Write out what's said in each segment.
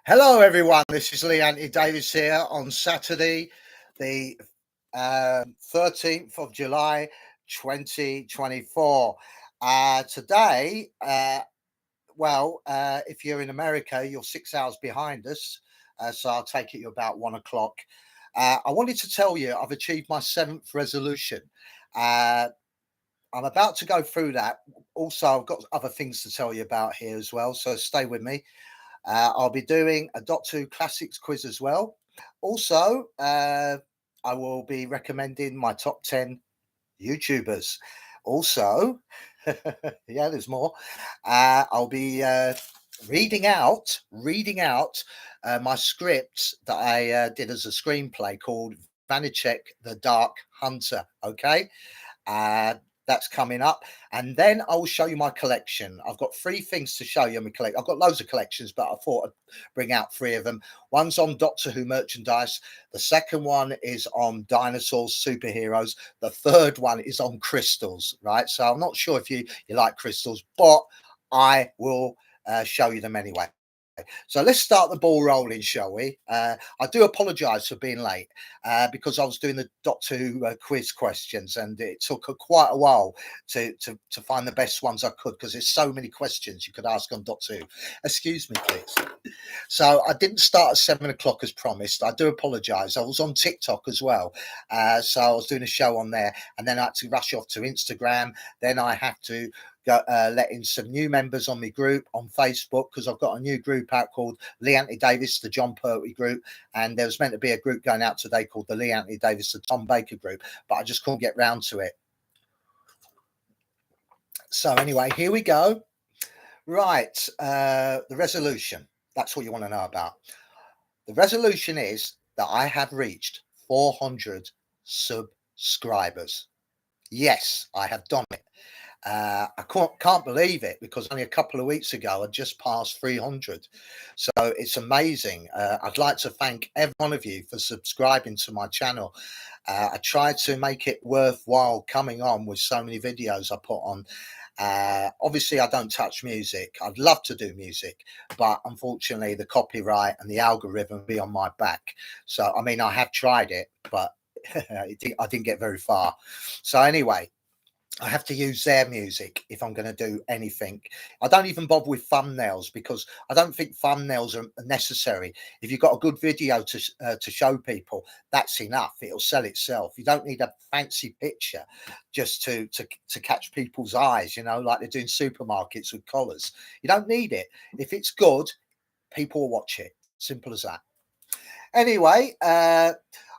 Hello, everyone. This is Anthony Davis here on Saturday, the 13th of July, 2024. Today, if you're in America, you're 6 hours behind us. So I'll take it you're about 1 o'clock. I wanted to tell you I've achieved my seventh resolution. Uh, I'm about to go through that. Also, I've got other things to tell you about here as well. So stay with me. I'll be doing a Doctor Who Classics quiz as well. Also, I will be recommending my top 10 YouTubers. Also, yeah, there's more. I'll be reading out my script that I did as a screenplay called Vanacek the Dark Hunter. Okay. Uh, that's coming up, and then I will show you my collection. I've got three things to show you in my collection. I've got loads of collections, but I thought I'd bring out three of them. One's on Doctor Who merchandise. The second one is on dinosaurs, superheroes. The third one is on crystals, right? So I'm not sure if you like crystals, but I will show you them anyway. So let's start the ball rolling, shall we? I do apologise for being late because I was doing the Doctor Who quiz questions, and it took quite a while to find the best ones I could, because there's so many questions you could ask on Doctor Who. Excuse me, please. So I didn't start at 7 o'clock as promised. I do apologise. I was on TikTok as well. So I was doing a show on there, and then I had to rush off to Instagram. Then I had to let in some new members on my group on Facebook, because I've got a new group out called Lee Anthony Davis, the John Pertwee group, and there was meant to be a group going out today called the Lee Anthony Davis, the Tom Baker group, but I just couldn't get round to it. So anyway, here we go. Right, the resolution. That's what you want to know about. The resolution is that I have reached 400 subscribers. Yes, I have done it. I can't believe it, because only a couple of weeks ago I just passed 300. So it's amazing. I'd like to thank every one of you for subscribing to my channel. I try to make it worthwhile coming on with so many videos I put on. Obviously, I don't touch music. I'd love to do music, but unfortunately the copyright and the algorithm be on my back. So I mean, I have tried it, but I didn't get very far. So anyway, I have to use their music if I'm going to do anything. I don't even bother with thumbnails, because I don't think thumbnails are necessary. If you've got a good video to show people, that's enough. It'll sell itself. You don't need a fancy picture just to catch people's eyes, you know, like they do in supermarkets with collars. You don't need it. If it's good, people will watch it. Simple as that. Anyway,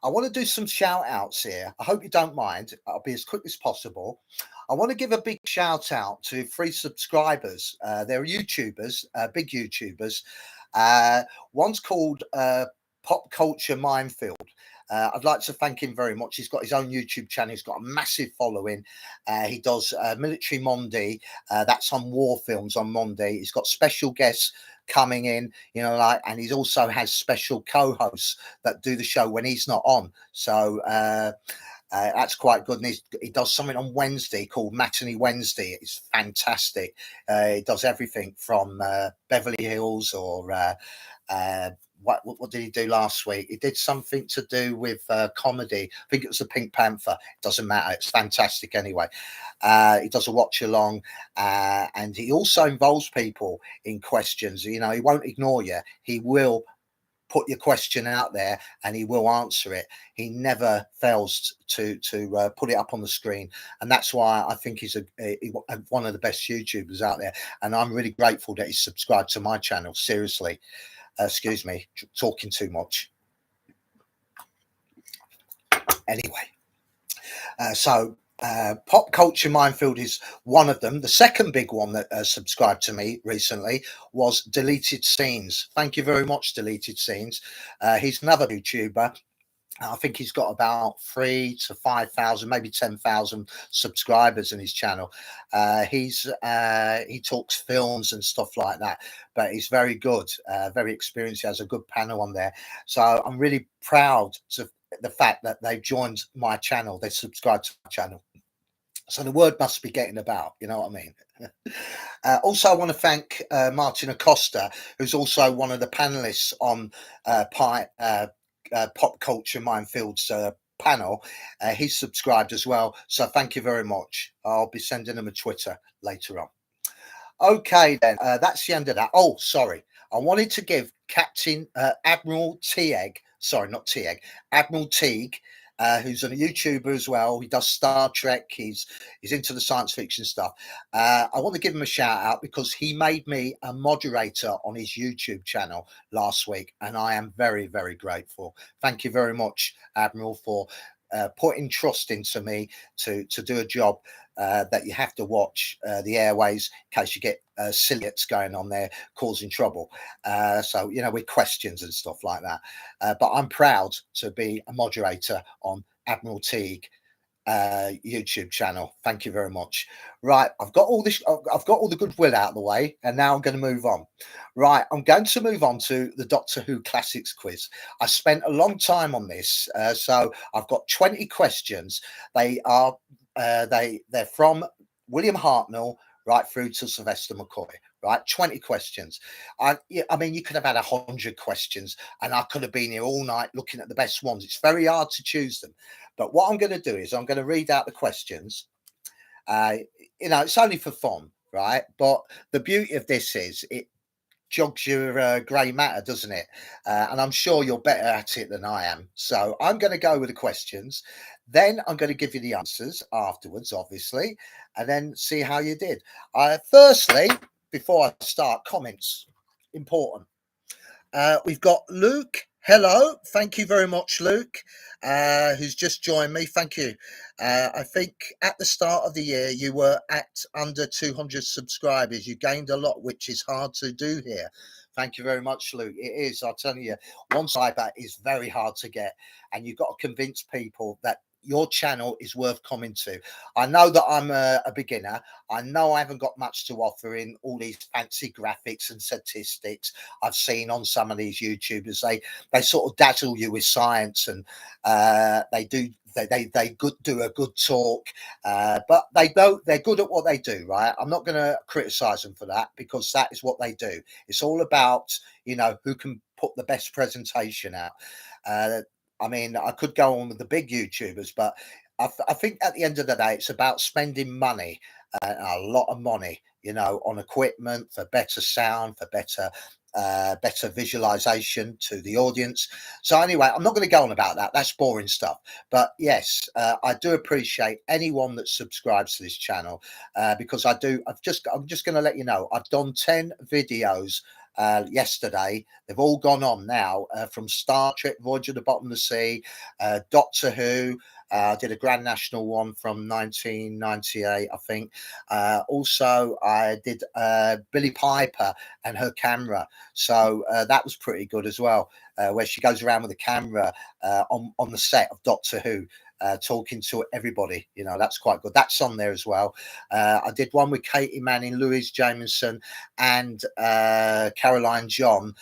I want to do some shout outs here. I hope you don't mind. I'll be as quick as possible. I want to give a big shout out to 3 subscribers. They're YouTubers, big YouTubers. One's called Pop Culture Minefield. I'd like to thank him very much. He's got his own YouTube channel. He's got a massive following. He does Military Monday. That's on war films on Monday. He's got special guests coming in, you know, like, and he also has special co-hosts that do the show when he's not on. So that's quite good. And he does something on Wednesday called Matinee Wednesday. It's fantastic. He does everything from Beverly Hills or what did he do last week? He did something to do with comedy. I think it was the Pink Panther. It doesn't matter. It's fantastic anyway. He does a watch along, and he also involves people in questions. You know, he won't ignore you. He will put your question out there and he will answer it. He never fails to put it up on the screen, and that's why I think he's one of the best YouTubers out there. And I'm really grateful that he's subscribed to my channel. Seriously. Excuse me, talking too much. Anyway, Pop Culture Minefield is one of them. The second big one that subscribed to me recently was Deleted Scenes. Thank you very much, Deleted Scenes. He's another YouTuber. I think he's got about 3,000 to 5,000, maybe 10,000 subscribers in his channel. He talks films and stuff like that, but he's very good, very experienced. He has a good panel on there. So I'm really proud of the fact that they've joined my channel. They subscribed to my channel. So the word must be getting about, you know what I mean? Also, I want to thank Martin Acosta, who's also one of the panelists on Pop Culture Minefields panel. He's subscribed as well. So thank you very much. I'll be sending him a Twitter later on. Okay, then that's the end of that. Oh, sorry. I wanted to give Captain Admiral Teague, sorry, not Teague, Admiral Teague, who's a YouTuber as well. He does Star Trek. He's into the science fiction stuff. I want to give him a shout out because he made me a moderator on his YouTube channel last week, and I am very, very grateful. Thank you very much, Admiral, for putting trust into me to do a job that you have to watch the airways in case you get ciliates going on there causing trouble. So, you know, with questions and stuff like that. But I'm proud to be a moderator on Admiral Teague YouTube channel. Thank you very much. Right, I've got all this. I've got all the goodwill out of the way, and now I'm going to move on. Right, I'm going to move on to the Doctor Who Classics quiz. I spent a long time on this, so I've got 20 questions. They are they're from William Hartnell right through to Sylvester McCoy. Right, 20 questions. I mean, you could have had 100 questions, and I could have been here all night looking at the best ones. It's very hard to choose them. But what I'm going to do is I'm going to read out the questions. You know, it's only for fun, right? But the beauty of this is it jogs your grey matter, doesn't it? And I'm sure you're better at it than I am. So I'm going to go with the questions. Then I'm going to give you the answers afterwards, obviously, and then see how you did. Firstly, before I start, comments important. We've got Luke. Hello. Thank you very much, Luke, who's just joined me. Thank you. I think at the start of the year, you were at under 200 subscribers. You gained a lot, which is hard to do here. Thank you very much, Luke. It is. I'll tell you, one subscriber is very hard to get, and you've got to convince people that your channel is worth coming to. I know that I'm a beginner. I know I haven't got much to offer in all these fancy graphics and statistics I've seen on some of these YouTubers. They sort of dazzle you with science, and they do do a good talk, but they're good at what they do, right? I'm not going to criticize them for that because that is what they do. It's all about, you know, who can put the best presentation out. I mean, I could go on with the big YouTubers, but I think at the end of the day, it's about spending money, a lot of money, you know, on equipment for better sound, for better visualization to the audience. So anyway, I'm not going to go on about that. That's boring stuff. But yes, I do appreciate anyone that subscribes to this channel because I'm just going to let you know I've done 10 videos yesterday. They've all gone on now, from Star Trek, Voyage of the Bottom of the Sea, Doctor Who. I did a Grand National one from 1998, I think. Also, I did Billie Piper and her camera. So that was pretty good as well, where she goes around with a camera on the set of Doctor Who. Talking to everybody, you know, that's quite good. That's on there as well. I did one with Katie Manning, Louise Jameson, and Caroline John,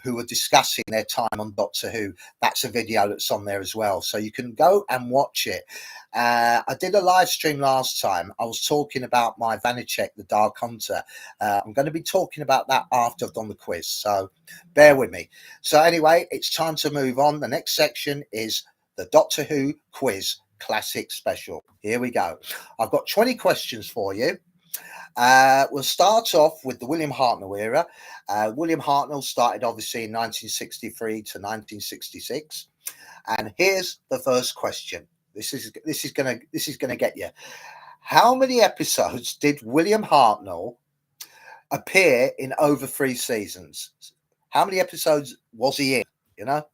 who were discussing their time on Doctor Who. That's a video that's on there as well, so you can go and watch it. I did a live stream last time. I was talking about my Vanacek, the Dark Hunter. I'm going to be talking about that after I've done the quiz, so bear with me. So anyway, it's time to move on. The next section is the Doctor Who Quiz Classic Special. Here we go. I've got 20 questions for you. We'll start off with the William Hartnell era. William Hartnell started obviously in 1963 to 1966. And here's the first question. This is gonna get you. How many episodes did William Hartnell appear in over 3 seasons? How many episodes was he in? You know?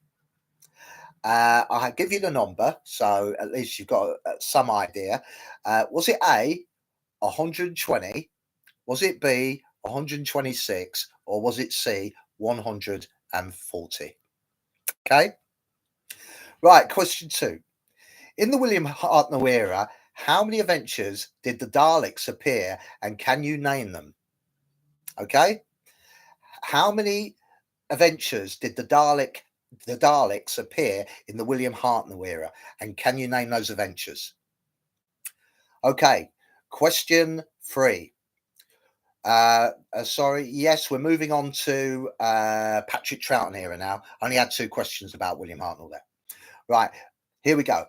I'll give you the number, so at least you've got some idea. Was it A, 120? Was it B, 126? Or was it C, 140? Okay. Right, question 2. In the William Hartnell era, how many adventures did the Daleks appear, and can you name them? Okay. How many adventures did the Daleks appear in the William Hartnell era, and can you name those adventures? Okay, question 3. Sorry, yes, we're moving on to Patrick Troughton era now. I only had 2 questions about William Hartnell there. Right, here we go.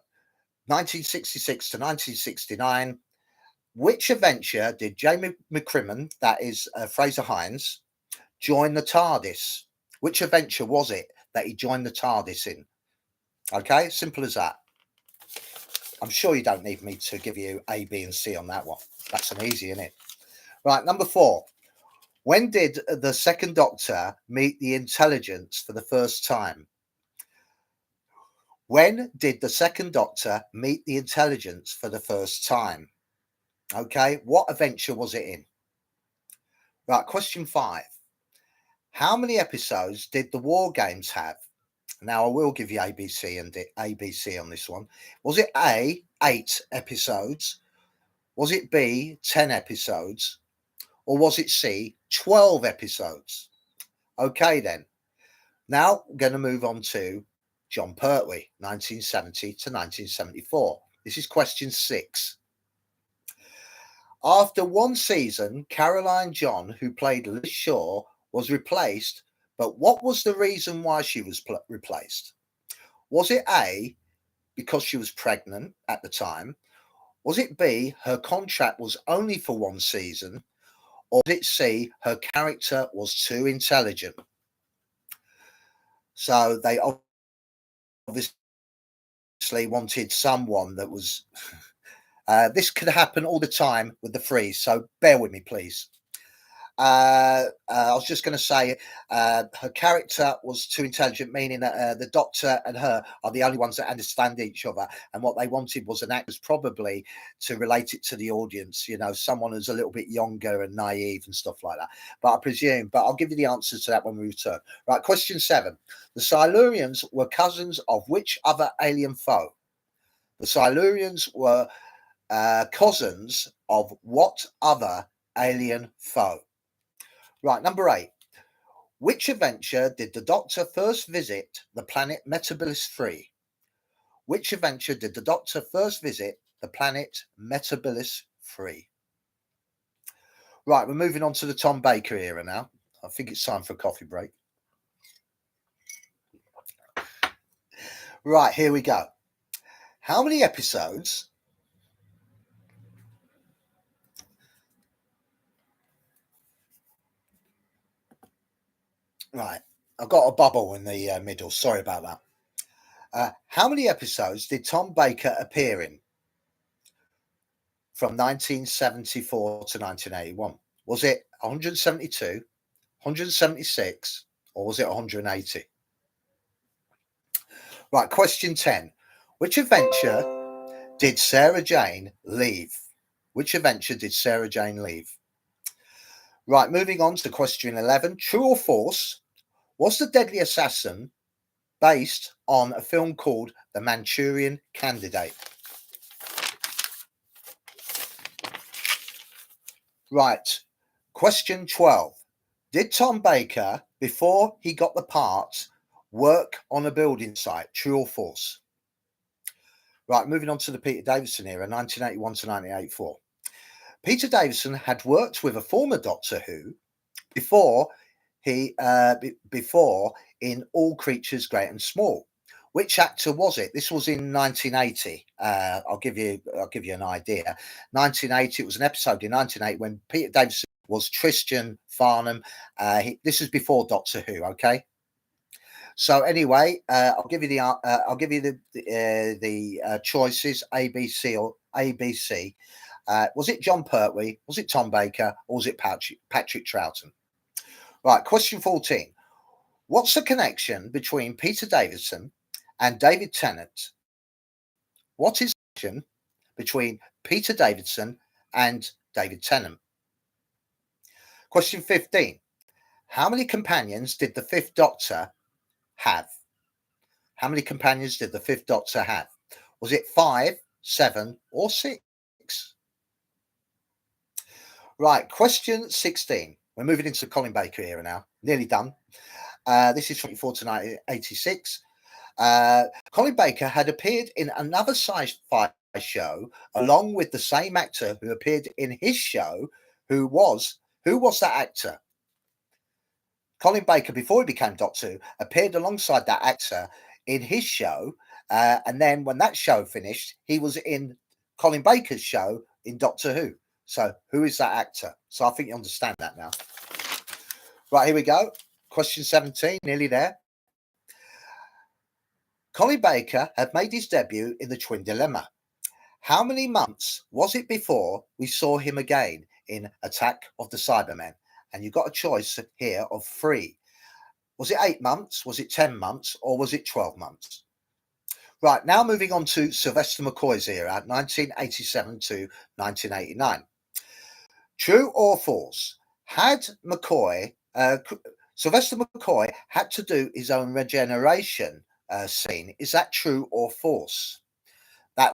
1966 to 1969. Which adventure did Jamie McCrimmon, that is Fraser Hines, join the TARDIS? Which adventure was it that he joined the TARDIS in? Okay, simple as that. I'm sure you don't need me to give you A, B, and C on that one. That's an easy, isn't it? Right, number 4. When did the second Doctor meet the intelligence for the first time? When did the second Doctor meet the intelligence for the first time? Okay, what adventure was it in? Right, question 5. How many episodes did the War Games have? Now, I will give you ABC and ABC on this one. Was it A, 8 episodes? Was it B, 10 episodes? Or was it C, 12 episodes? Okay, then. Now, I'm going to move on to John Pertwee, 1970 to 1974. This is question 6. After one season, Caroline John, who played Liz Shaw, was replaced. But what was the reason why she was replaced? Was it A, because she was pregnant at the time? Was it B, her contract was only for one season? Or was it C, her character was too intelligent? So they obviously wanted someone that was... this could happen all the time with the freeze, so bear with me, please. I was just going to say her character was too intelligent, meaning that the Doctor and her are the only ones that understand each other. And what they wanted was an actress probably to relate it to the audience, you know, someone who's a little bit younger and naive and stuff like that. But I presume, but I'll give you the answers to that when we return. Right, question 7. The Silurians were cousins of which other alien foe? The Silurians were cousins of what other alien foe? Right, number 8. Which adventure did the Doctor first visit the planet Metabilis 3? Which adventure did the Doctor first visit the planet Metabilis 3? Right, we're moving on to the Tom Baker era now. I think it's time for a coffee break. Right, here we go. How many episodes? Right, I've got a bubble in the middle. Sorry about that. How many episodes did Tom Baker appear in from 1974 to 1981? Was it 172, 176, or was it 180? Right, question 10. Which adventure did Sarah Jane leave? Which adventure did Sarah Jane leave? Right, moving on to question 11. True or false? Was the deadly assassin based on a film called The Manchurian Candidate? Right, question 12. Did Tom Baker, before he got the part, work on a building site? True or false? Right, moving on to the Peter Davison era, 1981 to 1984. Peter Davison had worked with a former Doctor Who before in All Creatures Great and Small. Which actor was it? This was in 1980. I'll give you an idea. 1980. It was an episode in 1980 when Peter Davison was Tristan Farnham. This is before Doctor Who. Okay. So anyway, I'll give you the choices A, B, C, or A, B, C. Was it John Pertwee? Was it Tom Baker? Or was it Patrick Troughton? Right, question 14. What's the connection between Peter Davison and David Tennant? What is the connection between Peter Davison and David Tennant? Question 15. How many companions did the Fifth Doctor have? How many companions did the Fifth Doctor have? Was it 5, 7, or 6? Right, question 16. We're moving into Colin Baker era now. Nearly done. This is 24 to 1986. Colin Baker had appeared in another sci-fi show, along with the same actor who appeared in his show. Who was that actor? Colin Baker, before he became Doctor Who, appeared alongside that actor in his show, and then when that show finished, he was in Colin Baker's show in Doctor Who. So, who is that actor? So, I think you understand that now. Right, here we go. Question 17, nearly there. Colin Baker had made his debut in The Twin Dilemma. How many months was it before we saw him again in Attack of the Cybermen? And you've got a choice here of 3. Was it 8 months? Was it 10 months? Or was it 12 months? Right, now moving on to Sylvester McCoy's era, 1987 to 1989. True or false? Had Sylvester McCoy had to do his own regeneration scene. Is that true or false?